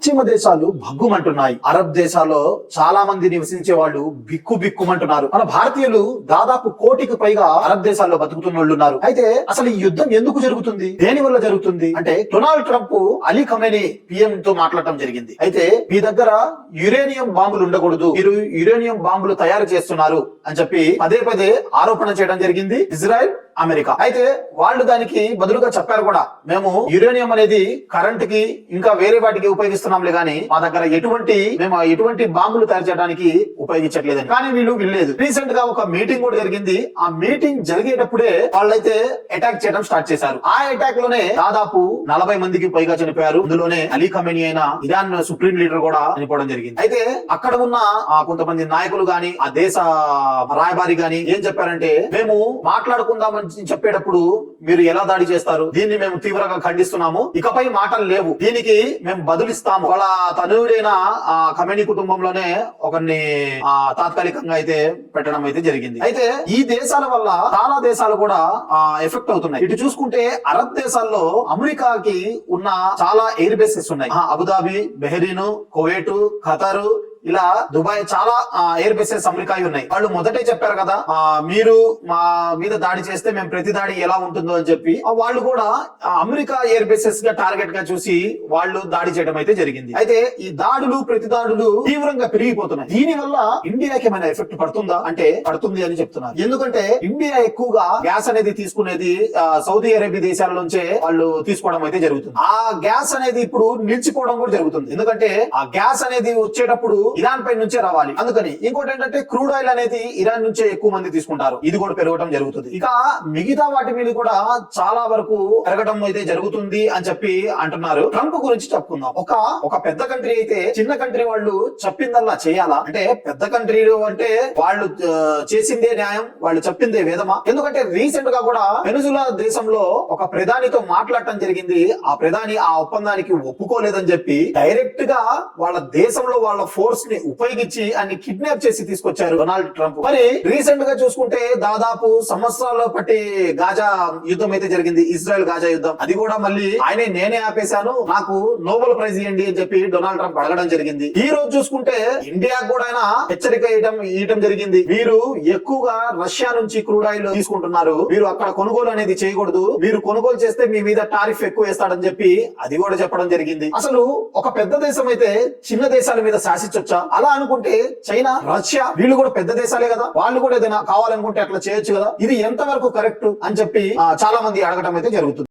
పశ్చిమ దేశాలు భగ్గుమంటున్నాయి. అరబ్ దేశాల్లో చాలా మంది నివసించే వాళ్ళు బిక్కుమంటున్నారు. మన భారతీయులు దాదాపు కోటికి పైగా అరబ్ దేశాల్లో బతుకుతున్న వాళ్ళు ఉన్నారు. అయితే అసలు ఈ యుద్ధం ఎందుకు జరుగుతుంది, దేని వల్ల జరుగుతుంది అంటే Donald Trump Ali Khamenei PM తో మాట్లాడటం జరిగింది. అయితే మీ దగ్గర యురేనియం బాంబులు ఉండకూడదు, మీరు యురేనియం బాంబులు తయారు చేస్తున్నారు అని చెప్పి పదే ఆరోపణ చేయడం జరిగింది ఇజ్రాయెల్, అమెరికా. అయితే వాళ్ళు దానికి బదులుగా చెప్పారు కూడా, మేము యురేనియం అనేది కరెంట్ కి ఇంకా వేరే వాటికి ఉపయోగిస్తున్నాంలే గానీ మా దగ్గర ఎటువంటి బాంబులు తయారు చేయడానికి ఉపయోగించట్లేదని. కానీ వీళ్ళు వినలేదు. రీసెంట్ గా ఒక మీటింగ్ కూడా జరిగింది. ఆ మీటింగ్ జరిగేటప్పుడే వాళ్ళైతే అటాక్ చేయడం స్టార్ట్ చేశారు. ఆ అటాక్ లోనే దాదాపు 40 మందికి పైగా చనిపోయారు. అందులోనే అలీ ఖమేనీ అయిన ఇరాన్ సుప్రీం లీడర్ కూడా చనిపోవడం జరిగింది. అయితే అక్కడ ఉన్న కొంతమంది నాయకులు గాని ఆ దేశ రాయబారి గాని ఏం చెప్పారంటే, మేము మాట్లాడుకుందామని చెప్పేటప్పుడు మీరు ఎలా దాడి చేస్తారు, దీన్ని మేము తీవ్రంగా ఖండిస్తున్నాము, ఇకపై మాటలు లేవు, దీనికి మేము బదులిస్తాము. వాళ్ళ తనయుడైన ఖమేనీ కుటుంబంలోనే ఒకరిని తాత్కాలికంగా అయితే పెట్టడం అయితే జరిగింది. అయితే ఈ దేశాల వల్ల చాలా దేశాలు కూడా ఎఫెక్ట్ అవుతున్నాయి. ఇటు చూసుకుంటే అరబ్ దేశాల్లో అమెరికాకి ఉన్న చాలా ఎయిర్ బేసెస్ ఉన్నాయి. అబుదాబి, బెహరీన్, కువైట్, ఖతార్, ఇలా దుబాయ్, చాలా ఎయిర్ బేసెస్ అమెరికా ఉన్నాయి. వాళ్ళు మొదటే చెప్పారు కదా, మీరు మా మీద దాడి చేస్తే మేము ప్రతి దాడి ఎలా ఉంటుందో అని చెప్పి వాళ్ళు కూడా అమెరికా ఎయిర్ బేసెస్ గా టార్గెట్ గా చూసి వాళ్ళు దాడి చేయడం అయితే జరిగింది. అయితే ఈ ప్రతి దాడులు తీవ్రంగా పెరిగిపోతున్నాయి. దీని వల్ల ఇండియాకి ఏమైనా ఎఫెక్ట్ పడుతుందా అంటే పడుతుంది అని చెప్తున్నారు. ఎందుకంటే ఇండియా ఎక్కువగా గ్యాస్ అనేది తీసుకునేది సౌదీ అరేబియా దేశాల నుంచే వాళ్ళు తీసుకోవడం అయితే జరుగుతుంది. ఆ గ్యాస్ అనేది ఇప్పుడు నిలిచిపోవడం కూడా జరుగుతుంది. ఎందుకంటే ఆ గ్యాస్ అనేది వచ్చేటప్పుడు ఇరాన్ పై నుంచే రావాలి. అందుకని ఇంకోటి ఏంటంటే క్రూడ్ ఆయిల్ అనేది ఇరాన్ నుంచే ఎక్కువ మంది తీసుకుంటారు. ఇది కూడా పెరగడం జరుగుతుంది. ఇక మిగతా వాటి మీద కూడా చాలా వరకు పెరగడం అయితే జరుగుతుంది అని చెప్పి అంటున్నారు. ట్రంప్ గురించి చెప్పుకుందాం. ఒక పెద్ద కంట్రీ అయితే చిన్న కంట్రీ వాళ్ళు చెప్పిందల్లా చేయాలా అంటే, పెద్ద కంట్రీలు అంటే వాళ్ళు చేసిందే న్యాయం, వాళ్ళు చెప్పిందే వేదమా? ఎందుకంటే రీసెంట్ గా కూడా వెనుజులా దేశంలో ఒక ప్రధానితో మాట్లాడటం జరిగింది. ఆ ప్రధాని ఆ ఒప్పందానికి ఒప్పుకోలేదని చెప్పి డైరెక్ట్ గా వాళ్ళ దేశంలో వాళ్ళ ఫోర్స్ ని ఉపయోగించి అన్ని కిడ్నాప్ చేసి తీసుకొచ్చారు డొనాల్డ్ ట్రంప్. మరి రీసెంట్ గా చూసుకుంటే దాదాపు సంవత్సరాల్లో పట్టి గాజా యుద్ధం అయితే జరిగింది, ఇజ్రాయెల్ గాజా యుద్ధం. అది కూడా మళ్ళీ నేనే ఆపేశాను, నాకు నోబెల్ ప్రైజ్ ఇవ్వండి అని చెప్పి డొనాల్డ్ ట్రంప్ అడగడం జరిగింది. ఈ రోజు చూసుకుంటే ఇండియా కూడా ఆయన హెచ్చరిక ఇవ్వడం జరిగింది. మీరు ఎక్కువగా రష్యా నుంచి క్రూడ్ ఆయిల్ తీసుకుంటున్నారు, మీరు అక్కడ కొనుగోలు అనేది చేయకూడదు, మీరు కొనుగోలు చేస్తే మీ మీద టారిఫ్ ఎక్కువ వేస్తాడని చెప్పి అది కూడా చెప్పడం జరిగింది. అసలు ఒక పెద్ద దేశం అయితే చిన్న దేశాల మీద శాసించొచ్చా? అలా అనుకుంటే చైనా, రష్యా వీళ్ళు కూడా పెద్ద దేశాలే కదా, వాళ్ళు కూడా ఏదైనా కావాలనుకుంటే అట్లా చేయొచ్చు కదా. ఇది ఎంతవరకు కరెక్ట్ అని చెప్పి చాలా మంది అడగటం అయితే జరుగుతుంది.